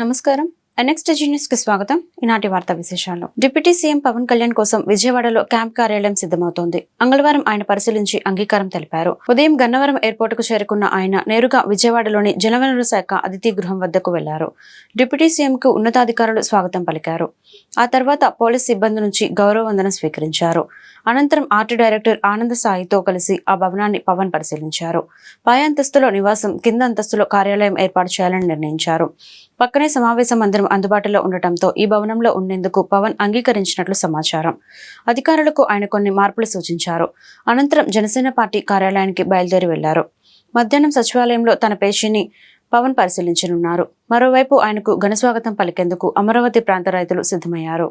నమస్కారం. NXTG news కి స్వాగతం. ఈనాటి వార్తా విశేషాలు. డిప్యూటీ సీఎం పవన్ కళ్యాణ్ కోసం విజయవాడలో క్యాంప్ కార్యాలయం సిద్ధమవుతోంది. మంగళవారం ఆయన పరిశీలించి అంగీకారం తెలిపారు. ఉదయం గన్నవరం ఎయిర్పోర్ట్ కు చేరుకున్న ఆయన నేరుగా విజయవాడలోని జలవనరుల శాఖ అతిథి గృహం వద్దకు వెళ్లారు. డిప్యూటీ సీఎం కు ఉన్నతాధికారులు స్వాగతం పలికారు. ఆ తర్వాత పోలీస్ సిబ్బంది నుంచి గౌరవ వందనం స్వీకరించారు. అనంతరం ఆర్ట్ డైరెక్టర్ ఆనంద సాయితో కలిసి ఆ భవనాన్ని పవన్ పరిశీలించారు. పై అంతస్తులో నివాసం, కింద అంతస్తులో కార్యాలయం ఏర్పాటు చేయాలని నిర్ణయించారు. పక్కనే సమావేశ మందిరం అందుబాటులో ఉండటంతో ఈ భవనంలో ఉండేందుకు పవన్ అంగీకరించినట్లు సమాచారం. అధికారులకు ఆయన కొన్ని మార్పులు సూచించారు. అనంతరం జనసేన పార్టీ కార్యాలయానికి బయలుదేరి వెళ్లారు. మధ్యాహ్నం సచివాలయంలో తన పేషీని పవన్ పరిశీలించనున్నారు. మరోవైపు ఆయనకు ఘనస్వాగతం పలికేందుకు అమరావతి ప్రాంత రైతులు సిద్ధమయ్యారు.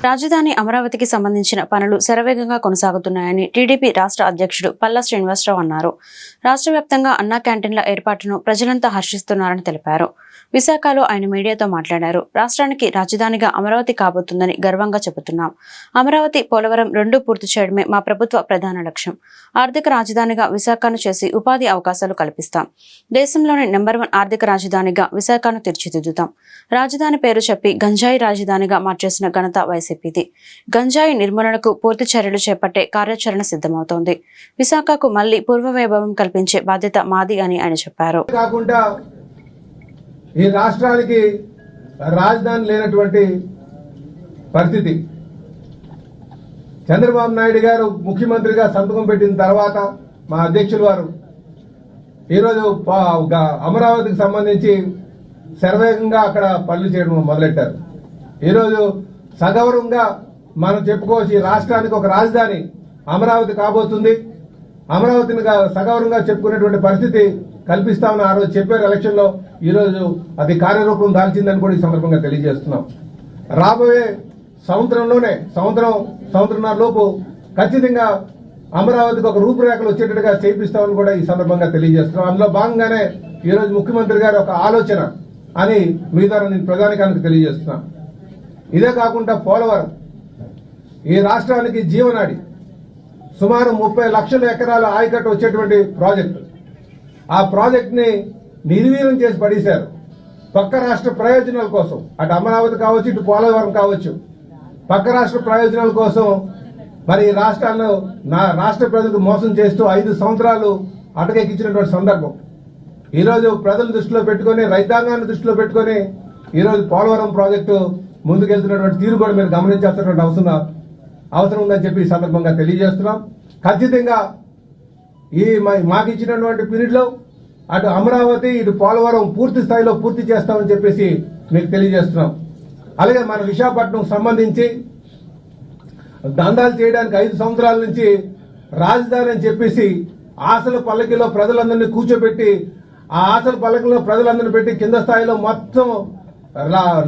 రాజధాని అమరావతికి సంబంధించిన పనులు శరవేగంగా కొనసాగుతున్నాయని టీడీపీ రాష్ట్ర అధ్యక్షుడు పల్లా శ్రీనివాసరావు అన్నారు. రాష్ట్ర వ్యాప్తంగా అన్నా క్యాంటీన్ల ఏర్పాటును ప్రజలంతా హర్షిస్తున్నారని తెలిపారు. విశాఖలో ఆయన మీడియాతో మాట్లాడారు. రాష్ట్రానికి రాజధానిగా అమరావతి కాబోతుందని గర్వంగా చెబుతున్నాం. అమరావతి, పోలవరం రెండూ పూర్తి చేయడమే మా ప్రభుత్వ ప్రధాన లక్ష్యం. ఆర్థిక రాజధానిగా విశాఖను చేసి ఉపాధి అవకాశాలు కల్పిస్తాం. దేశంలోని నెంబర్ 1 ఆర్థిక రాజధానిగా విశాఖను తీర్చిదిద్దుతాం. రాజధాని పేరు చెప్పి గంజాయి రాజధానిగా మార్చేసిన ఘనత వైసీపీది. గంజాయి నిర్మూలనకు పూర్తి చర్యలు చేపట్టే కార్యాచరణ సిద్ధమవుతోంది. విశాఖకు మళ్లీ పూర్వవైభవం కల్పించే బాధ్యత మాది అని ఆయన చెప్పారు. ఈ రాష్ట్రానికి రాజధాని లేనటువంటి పరిస్థితి. చంద్రబాబు నాయుడు గారు ముఖ్యమంత్రిగా సంతకం పెట్టిన తర్వాత మా అధ్యక్షులు వారు ఈరోజు అమరావతికి సంబంధించి శరవేగంగా అక్కడ పనులు చేయడం మొదలెట్టారు. ఈరోజు సగౌరవంగా మనం చెప్పుకోవచ్చు, రాష్ట్రానికి ఒక రాజధాని అమరావతి కాబోతుంది. అమరావతిని సగౌరవంగా చెప్పుకునేటువంటి పరిస్థితి కల్పిస్తామని ఆ రోజు చెప్పారు ఎలక్షన్ లో. ఈ రోజు అది కార్యరూపం దాల్చిందని కూడా ఈ సందర్భంగా తెలియజేస్తున్నాం. రాబోయే సంవత్సరంన్నర లోపు ఖచ్చితంగా అమరావతికి ఒక రూపురేఖలు వచ్చేటట్టుగా చేపిస్తామని కూడా ఈ సందర్భంగా తెలియజేస్తున్నాం. అందులో భాగంగానే ఈ రోజు ముఖ్యమంత్రి గారు ఒక ఆలోచన అని మీ ద్వారా నేను ప్రధానికానికి తెలియజేస్తున్నా. ఇదే కాకుండా పోలవరం ఈ రాష్ట్రానికి జీవనాడి. సుమారు 30 లక్షల ఎకరాల ఆయకట్టు వచ్చేటువంటి ప్రాజెక్టు. ఆ ప్రాజెక్ట్ ని నిర్వీర్యం చేసి పడేశారు. పక్క రాష్ట్ర ప్రయోజనాల కోసం, అటు అమరావతి కావచ్చు, ఇటు పోలవరం కావచ్చు, పక్క రాష్ట్ర ప్రయోజనాల కోసం మరి రాష్ట్రాల్లో రాష్ట్ర ప్రజలకు మోసం చేస్తూ 5 సంవత్సరాలు అటకెక్కించినటువంటి సందర్భం. ఈరోజు ప్రజల దృష్టిలో పెట్టుకుని, రైతాంగాన్ని దృష్టిలో పెట్టుకుని ఈరోజు పోలవరం ప్రాజెక్టు ముందుకెళ్తున్నటువంటి తీరు కూడా మీరు గమనించాల్సినటువంటి అవసరం ఉందని చెప్పి ఈ సందర్భంగా తెలియజేస్తున్నాం. ఖచ్చితంగా ఈ మాకు ఇచ్చినటువంటి పీరియడ్ లో అటు అమరావతి, ఇటు పోలవరం పూర్తి స్థాయిలో పూర్తి చేస్తామని చెప్పేసి మీకు తెలియజేస్తున్నాం. అలాగే మన విశాఖపట్నం సంబంధించి దందాలు చేయడానికి 5 సంవత్సరాల నుంచి రాజధాని అని చెప్పేసి ఆశల పల్లకిలో ప్రజలందరినీ కూర్చోబెట్టి, ఆ ఆశల పల్లకిలో ప్రజలందరినీ పెట్టి కింద స్థాయిలో మొత్తం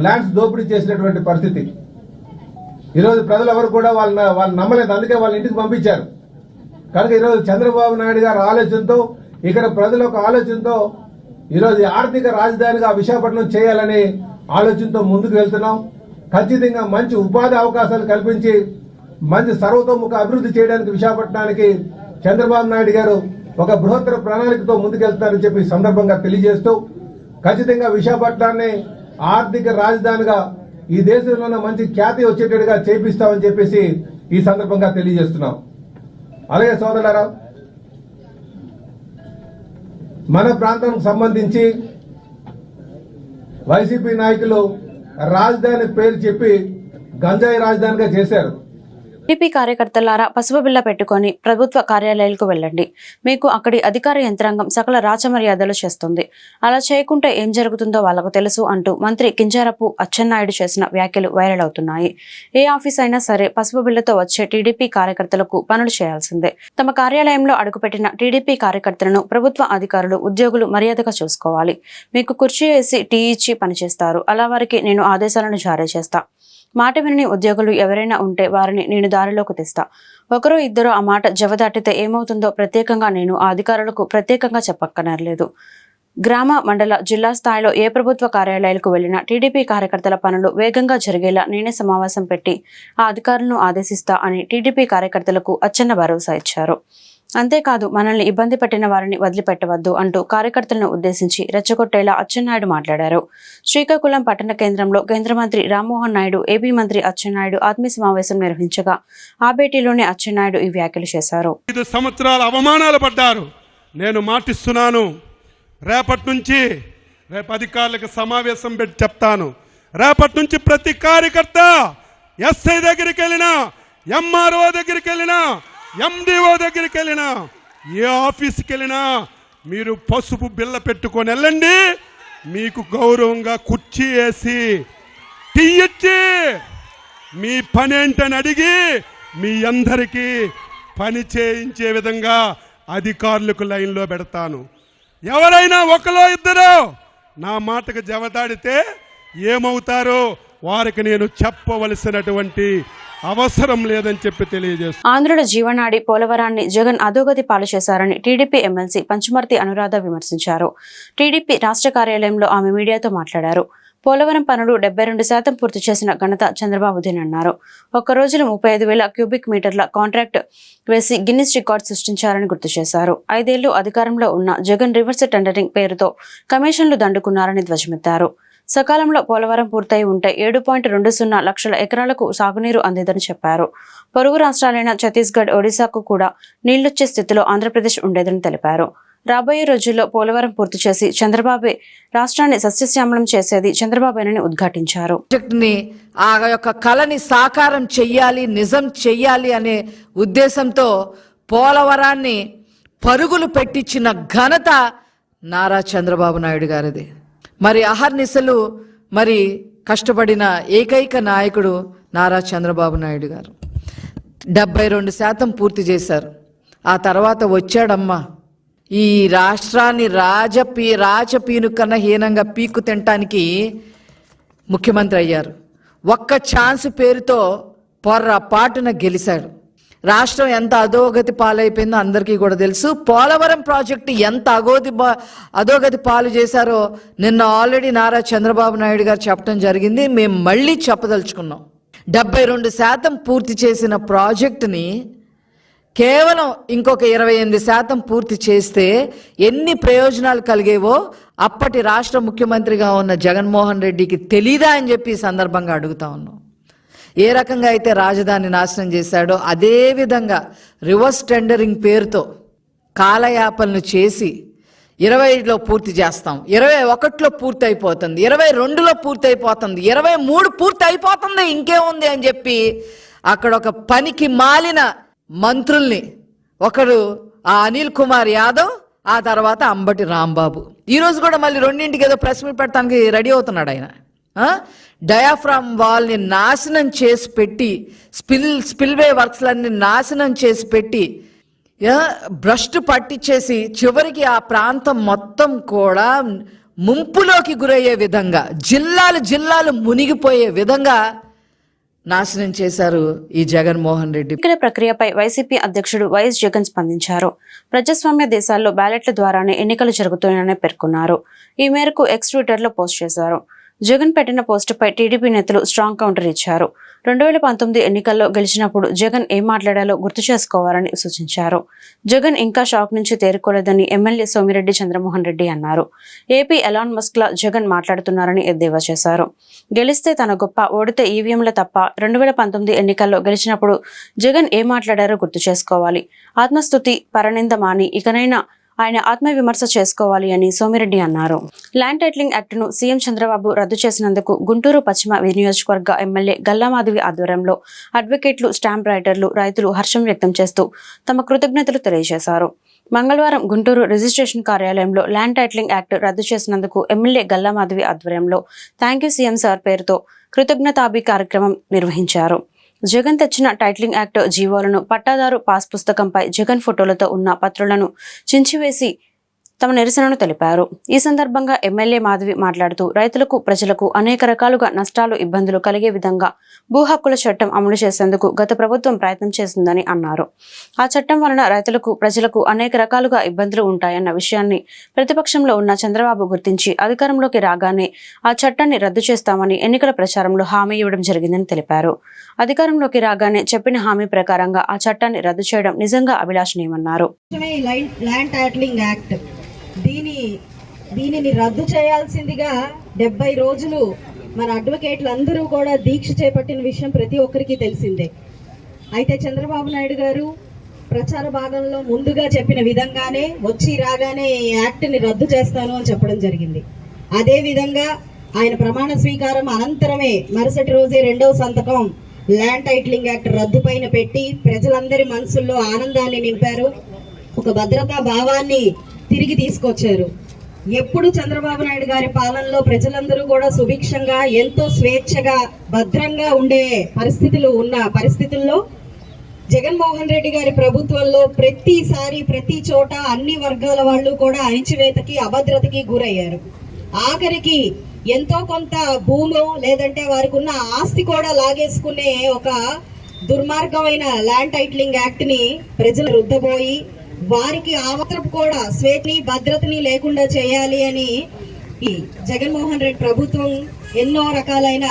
ల్యాండ్స్ దోపిడీ చేసినటువంటి పరిస్థితి. ఈరోజు ప్రజలు ఎవరు కూడా వాళ్ళు నమ్మలేదు. అందుకే వాళ్ళ ఇంటికి పంపించారు. కనుక ఈరోజు చంద్రబాబు నాయుడు గారి ఆలోచనతో, ఇక్కడ ప్రజల యొక్క ఆలోచనతో ఈరోజు ఆర్థిక రాజధానిగా విశాఖపట్నం చేయాలని ఆలోచనతో ముందుకు వెళ్తున్నాం. ఖచ్చితంగా మంచి ఉపాధి అవకాశాలు కల్పించి మంచి సర్వతోముఖ అభివృద్ధి చేయడానికి విశాఖపట్నానికి చంద్రబాబు నాయుడు గారు ఒక బృహత్తర ప్రణాళికతో ముందుకెళ్తారని చెప్పి సందర్భంగా తెలియజేస్తూ ఖచ్చితంగా విశాఖపట్నాన్ని ఆర్థిక రాజధానిగా ఈ దేశంలోనే మంచి ఖ్యాతి వచ్చేటట్టుగా చేపిస్తామని చెప్పేసి ఈ సందర్భంగా తెలియజేస్తున్నాం. అలాగే సోదరులారా, మన ప్రాంతానికి సంబంధించి వైసీపీ నాయకులు రాజధాని పేరు చెప్పి గంజాయి రాజధానిగా చేశారు. టీడీపీ కార్యకర్తలారా పసుపు బిళ్ళ పెట్టుకొని ప్రభుత్వ కార్యాలయాలకు వెళ్ళండి. మీకు అక్కడి అధికార యంత్రాంగం సకల రాచమర్యాదలు చేస్తుంది. అలా చేయకుంటే ఏం జరుగుతుందో వాళ్లకు తెలుసు అంటూ మంత్రి కింజారపు అచ్చెన్నాయుడు చేసిన వ్యాఖ్యలు వైరల్ అవుతున్నాయి. ఏ ఆఫీస్ అయినా సరే పసుపు బిళ్ళతో వచ్చే టీడీపీ కార్యకర్తలకు పనులు చేయాల్సిందే. తమ కార్యాలయంలో అడుగుపెట్టిన టీడీపీ కార్యకర్తలను ప్రభుత్వ అధికారులు, ఉద్యోగులు మర్యాదగా చూసుకోవాలి. మీకు కుర్చీ వేసి టీ ఇచ్చి పనిచేస్తారు. అలా వారికి నేను ఆదేశాలను జారీ చేస్తా. మాట వినని ఉద్యోగులు ఎవరైనా ఉంటే వారిని నేను దారిలోకి తెస్తా. ఒకరో ఇద్దరు ఆ మాట జవదాటితే ఏమవుతుందో ప్రత్యేకంగా నేను ఆ అధికారులకు ప్రత్యేకంగా చెప్పక్కర్లేదు. గ్రామ, మండల, జిల్లా స్థాయిలో ఏ ప్రభుత్వ కార్యాలయాలకు వెళ్లినా టీడీపీ కార్యకర్తల పనులు వేగంగా జరిగేలా నేనే సమావేశం పెట్టి ఆ అధికారులను ఆదేశిస్తా అని టీడీపీ కార్యకర్తలకు అచ్చెన్న భరోసా ఇచ్చారు. అంతేకాదు, మనల్ని ఇబ్బంది పెట్టిన వారిని వదిలిపెట్టవద్దు అంటూ కార్యకర్తలను ఉద్దేశించి రెచ్చగొట్టేలా అచ్చెన్నాయుడు మాట్లాడారు. శ్రీకాకుళం పట్టణ కేంద్రంలో కేంద్ర మంత్రి రామ్మోహన్ నాయుడు, ఏపీ మంత్రి అచ్చెన్నాయుడు ఆత్మీయ సమావేశం నిర్వహించగా ఆ భేటీలోనే అచ్చెన్నాయుడు ఈ వ్యాఖ్యలు చేశారు. 5 సంవత్సరాల అవమానాలు పడ్డారు. నేను మాటిస్తున్నాను, రేపటి నుంచి అధికారులకు సమావేశం పెట్టి చెప్తాను. రేపటి నుంచి ప్రతి కార్యకర్త ఎస్ఐ దగ్గరికి వెళ్ళినా, ఎంఆర్ఓ దగ్గరికి వెళ్ళినా, ఎండిఓ దగ్గరికి వెళ్ళినా, ఏ ఆఫీస్కి వెళ్ళినా మీరు పసుపు బిళ్ళ పెట్టుకొని వెళ్ళండి. మీకు గౌరవంగా కుర్చీ వేసి టీ ఇచ్చి మీ పని ఏంటని అడిగి మీ అందరికీ పని చేయించే విధంగా అధికారులకు లైన్లో పెడతాను. ఎవరైనా ఒకలో ఇద్దరు నా మాటకు జవదాడితే ఏమవుతారో వారికి నేను చెప్పవలసినటువంటి అవసరం లేదని చెప్పి తెలియజేస్తాను. ఆంధ్రుల జీవనాడి పోలవరాన్ని జగన్ అధోగతి పాలు చేశారని టీడీపీ ఎమ్మెల్సీ పంచమర్తి అనురాధ విమర్శించారు. టీడీపీ రాష్ట్ర కార్యాలయంలో ఆమె మీడియాతో మాట్లాడారు. పోలవరం పనులు 72% పూర్తి చేసిన ఘనత చంద్రబాబుదేనన్నారు. ఒక్క రోజులో 35,000 క్యూబిక్ మీటర్ల కాంట్రాక్ట్ వేసి గిన్నిస్ రికార్డ్ సృష్టించారని గుర్తు చేశారు. 5 ఏళ్లు అధికారంలో ఉన్న జగన్ రివర్స్ టెండరింగ్ పేరుతో కమిషన్లు దండుకున్నారని ధ్వజమెత్తారు. సకాలంలో పోలవరం పూర్తయి ఉంటే 7.20 లక్షల ఎకరాలకు సాగునీరు అందేదని చెప్పారు. పొరుగు రాష్ట్రాలైన ఛత్తీస్గఢ్, ఒడిశాకు కూడా నీళ్లొచ్చే స్థితిలో ఆంధ్రప్రదేశ్ ఉండేదని తెలిపారు. రాబోయే రోజుల్లో పోలవరం పూర్తి చేసి చంద్రబాబే రాష్ట్రాన్ని సస్యశ్యామలం చేసేది చంద్రబాబేనని ఉద్ఘాటించారు. ఆ యొక్క కళని సాకారం చెయ్యాలి, నిజం చెయ్యాలి అనే ఉద్దేశంతో పోలవరాన్ని పరుగులు పెట్టించిన ఘనత నారా చంద్రబాబు నాయుడు గారిది. మరి అహర్నిశలు మరి కష్టపడిన ఏకైక నాయకుడు నారా చంద్రబాబు నాయుడు గారు. 72% పూర్తి చేశారు. ఆ తర్వాత వచ్చాడమ్మా ఈ రాష్ట్రాన్ని రాజపీను కన్నా హీనంగా పీక్కు తినటానికి ముఖ్యమంత్రి అయ్యారు. ఒక్క ఛాన్స్ పేరుతో పొర్రపాటున గెలిచాడు. రాష్ట్రం ఎంత అధోగతి పాలైపోయిందో అందరికీ కూడా తెలుసు. పోలవరం ప్రాజెక్టు ఎంత అధోగతి పాలు చేశారో నిన్న ఆల్రెడీ నారా చంద్రబాబు నాయుడు గారు చెప్పడం జరిగింది. మేము మళ్ళీ చెప్పదలుచుకున్నాం. 72% పూర్తి చేసిన ప్రాజెక్టుని కేవలం ఇంకొక 28% పూర్తి చేస్తే ఎన్ని ప్రయోజనాలు కలిగేవో అప్పటి రాష్ట్ర ముఖ్యమంత్రిగా ఉన్న జగన్మోహన్ రెడ్డికి తెలీదా అని చెప్పి ఈ సందర్భంగా అడుగుతా ఉన్నాం. ఏ రకంగా అయితే రాజధాని నాశనం చేశాడో అదే విధంగా రివర్స్ టెండరింగ్ పేరుతో కాలయాపనలు చేసి 20లో పూర్తి చేస్తాం, 21లో పూర్తి అయిపోతుంది, 22లో పూర్తి అయిపోతుంది, 23 పూర్తి అయిపోతుంది, ఇంకేముంది అని చెప్పి అక్కడ ఒక పనికి మాలిన మంత్రుల్ని, ఒకడు ఆ అనిల్ కుమార్ యాదవ్, ఆ తర్వాత అంబటి రాంబాబు. ఈరోజు కూడా మళ్ళీ 2ంటికి ఏదో ప్రెస్ మీట్ పెట్టడానికి రెడీ అవుతున్నాడు ఆయన. డయాఫ్రామ్ వాల్ని నాశనం చేసి పెట్టి, స్పిల్వే వర్క్స్లన్నీ నాశనం చేసి పెట్టి, భ్రష్టు పట్టించేసి చివరికి ఆ ప్రాంతం మొత్తం కూడా ముంపులోకి గురయ్యే విధంగా, జిల్లాలు మునిగిపోయే విధంగా నాశనం చేశారు ఈ జగన్మోహన్ రెడ్డి. ఎన్నికల ప్రక్రియపై వైసీపీ అధ్యక్షుడు వైఎస్ జగన్ స్పందించారు. ప్రజాస్వామ్య దేశాల్లో బ్యాలెట్ల ద్వారానే ఎన్నికలు జరుగుతున్నాయని పేర్కొన్నారు. ఈ మేరకు ఎక్స్ ట్విట్టర్లో పోస్ట్ చేశారు. జగన్ పెట్టిన పోస్టుపై టీడీపీ నేతలు స్ట్రాంగ్ కౌంటర్ ఇచ్చారు. 2019 ఎన్నికల్లో గెలిచినప్పుడు జగన్ ఏం మాట్లాడాలో గుర్తు చేసుకోవాలని సూచించారు. జగన్ ఇంకా షాక్ నుంచి తేరుకోలేదని ఎమ్మెల్యే సోమిరెడ్డి చంద్రమోహన్ రెడ్డి అన్నారు. ఏపీ ఎలాన్ మస్క్ లా జగన్ మాట్లాడుతున్నారని ఎద్దేవా చేశారు. గెలిస్తే తన గొప్ప, ఓడితే ఈవీఎంల తప్ప 2019 ఎన్నికల్లో గెలిచినప్పుడు జగన్ ఏం మాట్లాడారో గుర్తు చేసుకోవాలి. ఆత్మస్తుతి, పరనింద మాని ఇకనైనా ఆయన ఆత్మవిమర్శ చేసుకోవాలి అని సోమిరెడ్డి అన్నారు. ల్యాండ్ టైటిలింగ్ యాక్ట్ను సీఎం చంద్రబాబు రద్దు చేసినందుకు గుంటూరు పశ్చిమ నియోజకవర్గ ఎమ్మెల్యే గల్లామాధవి ఆధ్వర్యంలో అడ్వకేట్లు, స్టాంప్ రైటర్లు, రైతులు హర్షం వ్యక్తం చేస్తూ తమ కృతజ్ఞతలు తెలియజేశారు. మంగళవారం గుంటూరు రిజిస్ట్రేషన్ కార్యాలయంలో ల్యాండ్ టైటిలింగ్ యాక్ట్ రద్దు చేసినందుకు ఎమ్మెల్యే గల్లామాధవి ఆధ్వర్యంలో థ్యాంక్ యూ సీఎం సార్ పేరుతో కృతజ్ఞతాభి కార్యక్రమం నిర్వహించారు. జగన్ తెచ్చిన టైటిలింగ్ యాక్ట్ జీవోలను, పట్టాదారు పాస్ పుస్తకంపై జగన్ ఫోటోలతో ఉన్న పత్రులను చించివేసి తమ నిరసనను తెలిపారు. ఈ సందర్భంగా ఎమ్మెల్యే మాధవి మాట్లాడుతూ రైతులకు, ప్రజలకు అనేక రకాలుగా నష్టాలు, ఇబ్బందులు కలిగే విధంగా భూ హక్కుల చట్టం అమలు చేసేందుకు గత ప్రభుత్వం ప్రయత్నం చేసిందని అన్నారు. ఆ చట్టం వలన రైతులకు, ప్రజలకు అనేక రకాలుగా ఇబ్బందులు ఉంటాయన్న విషయాన్ని ప్రతిపక్షంలో ఉన్న చంద్రబాబు గుర్తించి అధికారంలోకి రాగానే ఆ చట్టాన్ని రద్దు చేస్తామని ఎన్నికల ప్రచారంలో హామీ ఇవ్వడం జరిగిందని తెలిపారు. అధికారంలోకి రాగానే చెప్పిన హామీ ప్రకారంగా ఆ చట్టాన్ని రద్దు చేయడం నిజంగా అభిలాషణీయమన్నారు. ల్యాండ్ టైటిలింగ్ యాక్ట్ దీనిని రద్దు చేయాల్సిందిగా 70 రోజులు మన అడ్వకేట్లు అందరూ కూడా దీక్ష చేపట్టిన విషయం ప్రతి ఒక్కరికి తెలిసిందే. అయితే చంద్రబాబు నాయుడు గారు ప్రచార భాగంలో ముందుగా చెప్పిన విధంగానే వచ్చి రాగానే ఈ యాక్ట్ని రద్దు చేస్తాను అని చెప్పడం జరిగింది. అదే విధంగా ఆయన ప్రమాణ స్వీకారం అనంతరమే మరుసటి రోజే 2వ సంతకం ల్యాండ్ టైటిలింగ్ యాక్ట్ రద్దు పైన పెట్టి ప్రజలందరి మనసుల్లో ఆనందాన్ని నింపారు. ఒక భద్రతా భావాన్ని తిరిగి తీసుకొచ్చారు. ఎప్పుడు చంద్రబాబు నాయుడు గారి పాలనలో ప్రజలందరూ కూడా సుభిక్షంగా, ఎంతో స్వేచ్ఛగా, భద్రంగా ఉండే పరిస్థితుల్లో జగన్మోహన్ రెడ్డి గారి ప్రభుత్వంలో ప్రతిసారి, ప్రతి చోట అన్ని వర్గాల వాళ్ళు కూడా అణిచివేతకి, అభద్రతకి గురయ్యారు. ఆఖరికి ఎంతో కొంత భూమో లేదంటే వారికి ఉన్న ఆస్తి కూడా లాగేసుకునే ఒక దుర్మార్గమైన ల్యాండ్ టైటిలింగ్ యాక్ట్ ని ప్రజలు రుద్దబోయి వారికి ఆ మాత్రం కూడా స్వేచ్ఛని, భద్రతని లేకుండా చేయాలి అని ఈ జగన్మోహన్ రెడ్డి ప్రభుత్వం ఎన్నో రకాలైన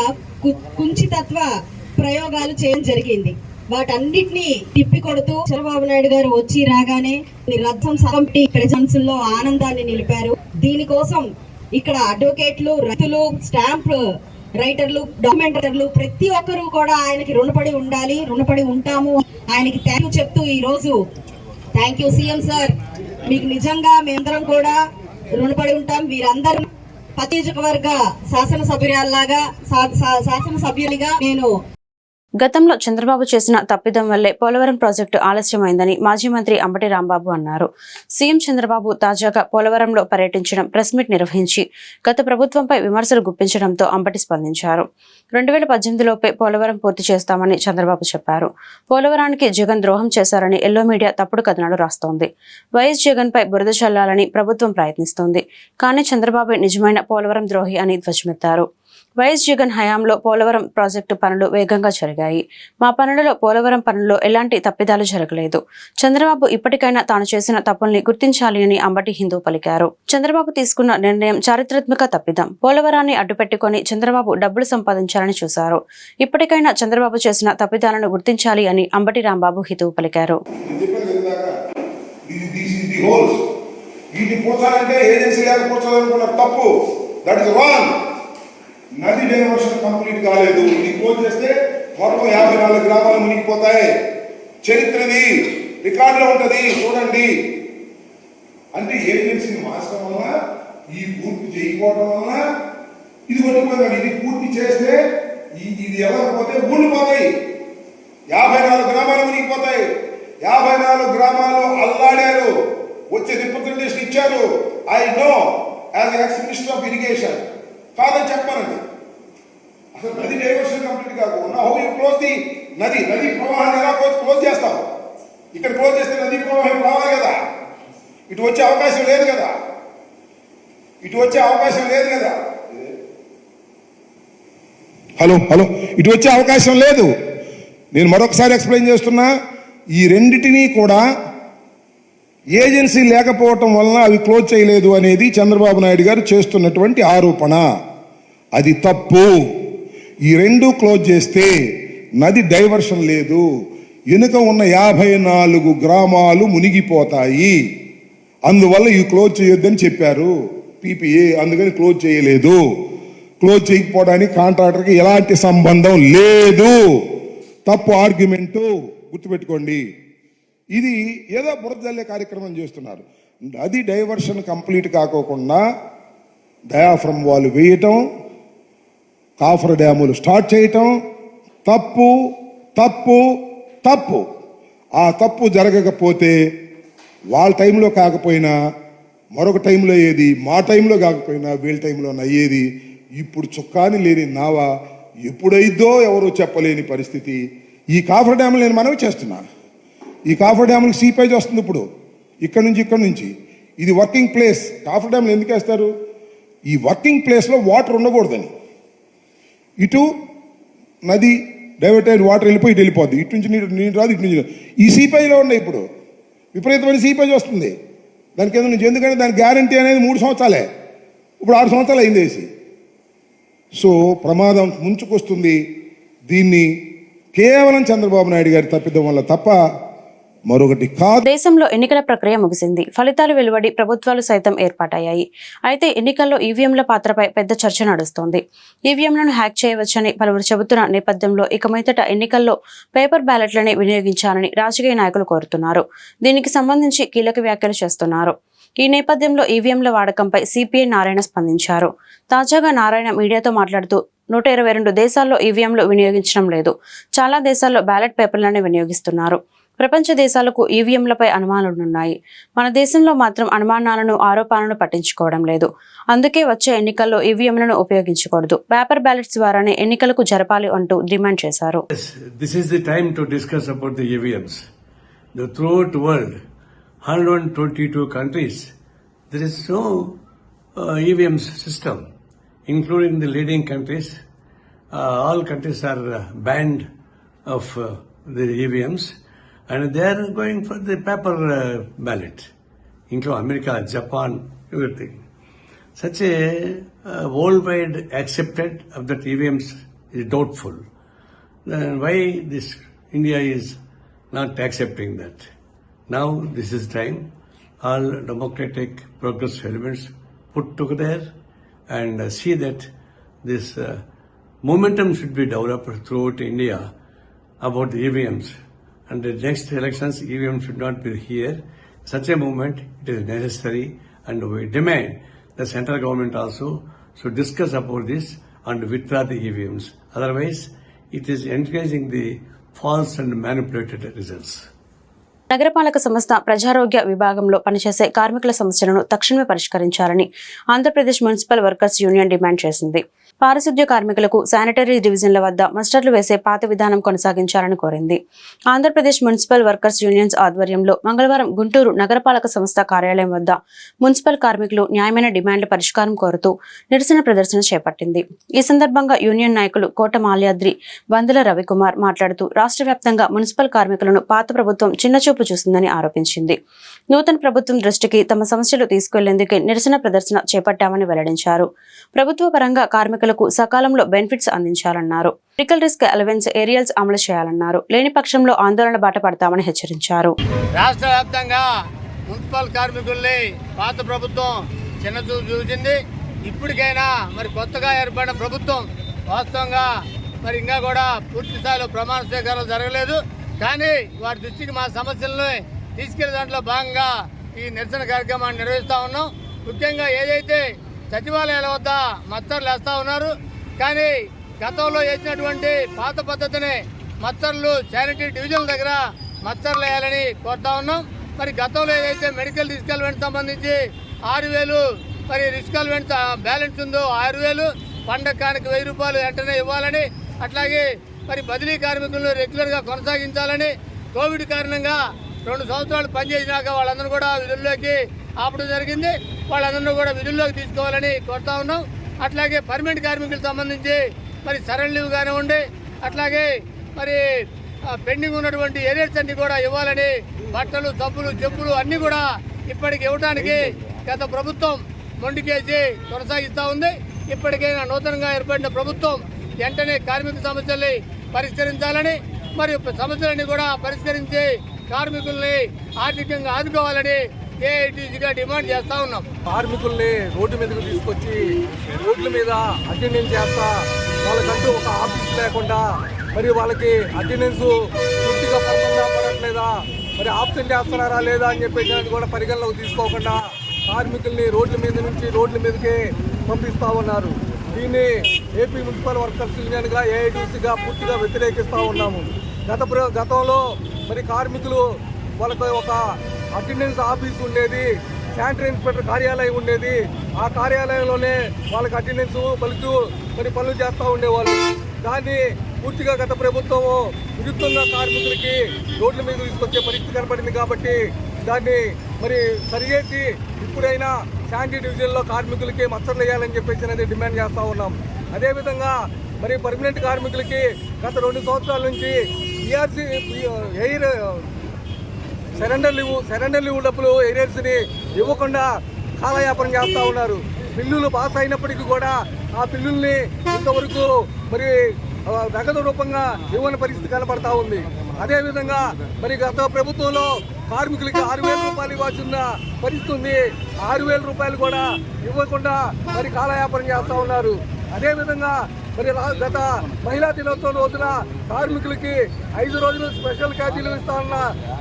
కుంచితత్వ ప్రయోగాలు చేయడం జరిగింది. వాటన్నిటినీ తిప్పికొడుతూ చంద్రబాబు నాయుడు గారు వచ్చి రాగానే రథం సగంటి ప్రజల్లో ఆనందాన్ని నిలిపారు. దీనికోసం ఇక్కడ అడ్వకేట్లు, రైతులు, స్టాంప్ రైటర్లు, డాక్యుమెంటర్లు ప్రతి ఒక్కరూ కూడా ఆయనకి రుణపడి ఉండాలి, రుణపడి ఉంటాము. ఆయనకి థ్యాంక్ యూ చెప్తూ ఈ రోజు థ్యాంక్ యూ సీఎం సార్, మీకు నిజంగా మేమందరం కూడా రుణపడి ఉంటాం. వీరందరూ నియోజకవర్గ శాసనసభ్యులుగా నేను గతంలో చంద్రబాబు చేసిన తప్పిదం వల్లే పోలవరం ప్రాజెక్టు ఆలస్యమైందని మాజీ మంత్రి అంబటి రాంబాబు అన్నారు. సీఎం చంద్రబాబు తాజాగా పోలవరంలో పర్యటించడం, ప్రెస్ మీట్ నిర్వహించి గత ప్రభుత్వంపై విమర్శలు గుప్పించడంతో అంబటి స్పందించారు. 2018లోపే పోలవరం పూర్తి చేస్తామని చంద్రబాబు చెప్పారు. పోలవరానికి జగన్ ద్రోహం చేశారని ఎల్లో మీడియా తప్పుడు కథనాలు రాస్తోంది. వైఎస్ జగన్ పై బురద చల్లాలని ప్రభుత్వం ప్రయత్నిస్తోంది. కానీ చంద్రబాబు నిజమైన పోలవరం ద్రోహి అని ధ్వజమెత్తారు. వైఎస్ జగన్ హయాంలో పోలవరం ప్రాజెక్టు పనులు వేగంగా జరిగాయి. మా పనులలో పోలవరం పనుల్లో ఎలాంటి తప్పిదాలు జరగలేదు. చంద్రబాబు ఇప్పటికైనా తాను చేసిన తప్పుల్ని గుర్తించాలి అని అంబటి హిందూ పలికారు. చంద్రబాబు తీసుకున్న నిర్ణయం చారిత్రాత్మక తప్పిదం. పోలవరాన్ని అడ్డుపెట్టుకుని చంద్రబాబు డబ్బులు సంపాదించాలని చూశారు. ఇప్పటికైనా చంద్రబాబు చేసిన తప్పిదాలను గుర్తించాలి అని అంబటి రాంబాబు హితవు పలికారు. నది డైవర్షన్ కంప్లీట్ కాలేదు. ఇది క్లోజ్ చేస్తే మొత్తం 54 గ్రామాలు మునిగిపోతాయి. చరిత్రది రికార్డులో ఉంటది, చూడండి. అంటే ఏజెన్సీని మార్చడం వల్ల, ఈ పూర్తి చేయకపోవడం వల్ల ఇది కొట్టిపోయింది. ఇది పూర్తి చేస్తే ఇది ఎవరిపోతే ఊళ్ళు పోతాయి. 54 గ్రామాలు మునిగిపోతాయి. 54 గ్రామాలు అల్లాడారు. వచ్చే రిప్రజెంటేషన్ ఇచ్చారు. I know as ex minister of irrigation కాదని చెప్పానండి. అసలు నది డైవర్షన్ కంప్లీట్ కాకుండా హౌ యూ క్లోజ్ ది నది ప్రవాహాన్ని ఎలా క్లోజ్ చేస్తాం? ఇక్కడ క్లోజ్ చేస్తే నది ప్రవాహం రావాలి కదా, ఇటు వచ్చే అవకాశం లేదు కదా. హలో ఇటు వచ్చే అవకాశం లేదు. నేను మరొకసారి ఎక్స్ప్లెయిన్ చేస్తున్నా, ఈ రెండిటినీ కూడా ఏజెన్సీ లేకపోవటం వలన అవి క్లోజ్ చేయలేదు అనేది చంద్రబాబు నాయుడు గారు చేస్తున్నటువంటి ఆరోపణ. అది తప్పు. ఈ రెండు క్లోజ్ చేస్తే నది డైవర్షన్ లేదు, వెనుక ఉన్న 54 గ్రామాలు మునిగిపోతాయి. అందువల్ల ఇవి క్లోజ్ చేయొద్దని చెప్పారు PPA, అందుకని క్లోజ్ చేయలేదు. క్లోజ్ చేయకపోవడానికి కాంట్రాక్టర్కి ఎలాంటి సంబంధం లేదు. తప్పు ఆర్గ్యుమెంటు, గుర్తుపెట్టుకోండి. ఇది ఏదో బురద జల్లే కార్యక్రమం చేస్తున్నారు. నది డైవర్షన్ కంప్లీట్ కాకోకుండా డయాఫ్రమ్ వాల్ వేయటం, కాఫర్ డ్యాములు స్టార్ట్ చేయటం తప్పు తప్పు తప్పు. ఆ తప్పు జరగకపోతే వాళ్ళ టైంలో కాకపోయినా మరొక టైంలో అయ్యేది, మా టైంలో కాకపోయినా వీళ్ళ టైంలో అయ్యేది. ఇప్పుడు చుక్కాని లేని నావ ఎప్పుడైద్దో ఎవరో చెప్పలేని పరిస్థితి. ఈ కాఫర్ డ్యాములు నేను మనవి చేస్తున్నా, ఈ కాఫర్ డ్యాములకు సీపేజ్ వస్తుంది ఇప్పుడు ఇక్కడ నుంచి. ఇది వర్కింగ్ ప్లేస్. కాఫర్ డ్యాములు ఎందుకు వేస్తారు? ఈ వర్కింగ్ ప్లేస్లో వాటర్ ఉండకూడదని. ఇటు నది డైవర్ట్ అయిన వాటర్ వెళ్ళిపోయి ఇటు వెళ్ళిపోద్ది, ఇటు నుంచి నీరు రాదు, ఇటు నుంచి ఈ సీపేజ్లో ఉన్నాయి. ఇప్పుడు విపరీతమైన సీపేజ్ వస్తుంది దాని కింద నుంచి. ఎందుకంటే దాని గ్యారంటీ అనేది 3 సంవత్సరాలే, ఇప్పుడు 6 సంవత్సరాలు అయింది వేసి. సో ప్రమాదం ముంచుకొస్తుంది. దీన్ని కేవలం చంద్రబాబు నాయుడు గారి తప్పిదం వల్ల తప్ప మరొకటి కాదు. దేశంలో ఎన్నికల ప్రక్రియ ముగిసింది. ఫలితాలు వెలువడి ప్రభుత్వాలు సైతం ఏర్పాటయ్యాయి. అయితే ఎన్నికల్లో ఈవీఎంల పాత్రపై పెద్ద చర్చ నడుస్తోంది. ఈవీఎంలను హ్యాక్ చేయవచ్చని పలువురు చెబుతున్న నేపథ్యంలో ఇక మీదట ఎన్నికల్లో పేపర్ బ్యాలెట్లని వినియోగించాలని రాజకీయ నాయకులు కోరుతున్నారు. దీనికి సంబంధించి కీలక వ్యాఖ్యలు చేస్తున్నారు. ఈ నేపథ్యంలో ఈవీఎంల వాడకంపై సిపిఐ నారాయణ స్పందించారు. తాజాగా నారాయణ మీడియాతో మాట్లాడుతూ 122 దేశాల్లో ఈవీఎంలు వినియోగించడం లేదు. చాలా దేశాల్లో బ్యాలెట్ పేపర్లను వినియోగిస్తున్నారు. ప్రపంచ దేశాలకు ఈవీఎంలపై అనుమానాలున్నాయి. మన దేశంలో మాత్రం అనుమానాలను, ఆరోపణలను పట్టించుకోవడం లేదు. అందుకే వచ్చే ఎన్నికల్లో ఈవీఎంలను ఉపయోగించకూడదు, పేపర్ బ్యాలెట్స్ ద్వారానే ఎన్నికలకు జరపాలి అంటూ డిమాండ్ చేశారు. This is the time to discuss about the EVMs. Throughout the world, 122 countries, there is no EVM system, including the leading countries. All countries are banned of the EVMs. And they are going for the paper ballot, including America, Japan, everything. Such a worldwide accepted of that EVMs is doubtful. Then why this India is not accepting that? Now this is time. All democratic progressive elements put together and see that this momentum should be developed throughout India about the EVMs. And the next elections, EVM should not be here. Such a movement, it is necessary, and we demand the central government also should discuss about this and withdraw the EVMs. Otherwise, it is encouraging the false and manipulated results. నగరపాలక సంస్థ ప్రజారోగ్య విభాగంలో పనిచేసే కార్మికుల సమస్యలను తక్షణమే పరిష్కరించాలని Andhra Pradesh municipal workers union demand చేసింది. పారిశుద్ధ్య కార్మికులకు శానిటరీ డివిజన్ల వద్ద మస్టర్లు వేసే పాత విధానం కొనసాగించాలని కోరింది. ఆంధ్రప్రదేశ్ మున్సిపల్ వర్కర్స్ యూనియన్స్ ఆధ్వర్యంలో మంగళవారం గుంటూరు నగరపాలక సంస్థ కార్యాలయం వద్ద మున్సిపల్ కార్మికులు న్యాయమైన డిమాండ్ల పరిష్కారం కోరుతూ నిరసన ప్రదర్శన చేపట్టింది. ఈ సందర్భంగా యూనియన్ నాయకులు కోట మాల్యాద్రి, బందుల రవికుమార్ మాట్లాడుతూ రాష్ట్ర వ్యాప్తంగా మున్సిపల్ కార్మికులను పాత ప్రభుత్వం చిన్నచూపు చూసిందని ఆరోపించింది. నూతన ప్రభుత్వం దృష్టికి తమ సమస్యలు తీసుకెళ్లేందుకే నిరసన ప్రదర్శన చేపట్టామని వెల్లడించారు. ప్రభుత్వ పరంగా కార్మికులకు సకాలంలో బెనిఫిట్స్ అందించాలన్నారు. మెడికల్ రిస్క్ అలవెన్స్ ఏరియల్స్ అమలు చేయాలన్నారు. లేని పక్షంలో ఆందోళన బాట పడతామని హెచ్చరించారు. రాష్ట్ర వ్యాప్తంగా మున్సిపల్ కార్మికుల్ని పాత ప్రభుత్వం చిన్నచూపు చూసింది. ఇప్పటికైనా మరి కొత్తగా ఏర్పడిన ప్రభుత్వం వాస్తవంగా మరి ఇంకా కూడా పూర్తి స్థాయిలో ప్రమాణ స్వీకారం జరగలేదు. కానీ వారి దృష్టికి మా సమస్యలను తీసుకెళ్లే దాంట్లో భాగంగా ఈ నిరసన కార్యక్రమాన్ని నిర్వహిస్తూ ఉన్నాం. ముఖ్యంగా ఏదైతే సచివాలయాల వద్ద మత్తర్లు వేస్తూ ఉన్నారు, కానీ గతంలో వేసినటువంటి పాత పద్ధతిని మత్తర్లు శానిటరీ డివిజన్ల దగ్గర మత్తర్లు వేయాలని కోరుతా ఉన్నాం. మరి గతంలో ఏదైతే మెడికల్ రిస్క్ అలవెన్స్ సంబంధించి 6,000 మరి రిస్క్ అలవెన్స్ బ్యాలెన్స్ ఉందో 6,000 పండగ కానికి 1,000 రూపాయలు వెంటనే ఇవ్వాలని, అట్లాగే మరి బదిలీ కార్మికులను రెగ్యులర్గా కొనసాగించాలని, కోవిడ్ కారణంగా 2 సంవత్సరాలు పనిచేసినాక వాళ్ళందరూ కూడా విధుల్లోకి ఆపడం జరిగింది. వాళ్ళందరూ కూడా విధుల్లోకి తీసుకోవాలని కోరుతా ఉన్నాం. అట్లాగే పర్మనెంట్ కార్మికులకు సంబంధించి మరి సరెండ్ లీవ్ కానివ్వండి, అట్లాగే మరి పెండింగ్ ఉన్నటువంటి ఏరియర్స్ అన్ని కూడా ఇవ్వాలని, బట్టలు సబ్బులు చెప్పులు అన్నీ కూడా ఇప్పటికి ఇవ్వడానికి గత ప్రభుత్వం మొండికేసి కొనసాగిస్తూ ఉంది. ఇప్పటికైనా నూతనంగా ఏర్పడిన ప్రభుత్వం వెంటనే కార్మిక సమస్యల్ని పరిష్కరించాలని, మరియు సమస్యలన్నీ కూడా పరిష్కరించి కార్మికుల్ని ఆర్థికంగా ఆదుకోవాలని ఏఐటీసీగా డిమాండ్ చేస్తూ ఉన్నాం. కార్మికుల్ని రోడ్డు మీదకు తీసుకొచ్చి రోడ్ల మీద అటెండెన్స్ చేస్తా, వాళ్ళకంటూ ఒక ఆఫీస్ లేకుండా, మరి వాళ్ళకి అటెండెన్స్ పూర్తిగా పడట్లేదా, మరి ఆబ్సెంట్ చేస్తున్నారా లేదా అని చెప్పేసి అది కూడా పరిగణలోకి తీసుకోకుండా కార్మికుల్ని రోడ్ల మీద నుంచి రోడ్ల మీదకి పంపిస్తూ ఉన్నారు. దీన్ని ఏపీ మున్సిపల్ వర్కర్స్ యూనియన్గా ఏఐటీసీగా పూర్తిగా వ్యతిరేకిస్తూ ఉన్నాము. గతంలో మరి కార్మికులు వాళ్ళకి ఒక అటెండెన్స్ ఆఫీస్ ఉండేది, శానిటరీ ఇన్స్పెక్టర్ కార్యాలయం ఉండేది. ఆ కార్యాలయంలోనే వాళ్ళకి అటెండెన్స్ పలుకుతూ మరి పనులు చేస్తూ ఉండేవాళ్ళు. దాన్ని పూర్తిగా గత ప్రభుత్వము విరుద్ధంగా కార్మికులకి రోడ్ల మీద తీసుకొచ్చే పరిస్థితి కనపడింది. కాబట్టి దాన్ని మరి సరిచేసి ఇప్పుడైనా శానిటరీ డివిజన్లో కార్మికులకి మచ్చలు వేయాలని చెప్పేసి అనేది డిమాండ్ చేస్తూ ఉన్నాం. అదేవిధంగా మరి పర్మనెంట్ కార్మికులకి గత 2 సంవత్సరాల నుంచి ఈఆర్సీ ఎయిర్ సరెండర్ లీవ్ డబ్బులు ఏరియర్స్ని ఇవ్వకుండా కాలయాపన చేస్తూ ఉన్నారు. బిల్లులు పాస్ అయినప్పటికీ కూడా ఆ బిల్లుల్ని ఇంతవరకు మరి నగదు రూపంగా ఇవ్వని పరిస్థితి కనపడతా ఉంది. అదేవిధంగా మరి గత ప్రభుత్వంలో కార్మికులకి 6,000 రూపాయలు ఇవ్వాల్సిన పరిస్థితి ఉంది. 6,000 రూపాయలు కూడా ఇవ్వకుండా మరి కాలయాపన చేస్తూ ఉన్నారు. అదేవిధంగా మరి గత మహిళా దినోత్సవం రోజున కార్మికులకి 5 రోజులు స్పెషల్ ఛార్జీలు ఇస్తా ఉన్న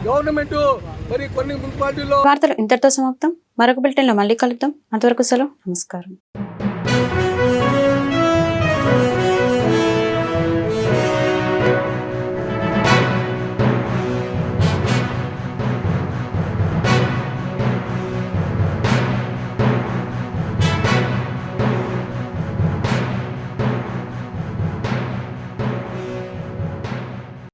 గవర్నమెంట్ మరి కొన్ని మున్సిపాలిటీల్లో. వార్తలు ఇంతటితో సమాప్తం. మరొక బులెటిన్లో మళ్ళీ కలుద్దాం. అంతవరకు సెలవు. నమస్కారం.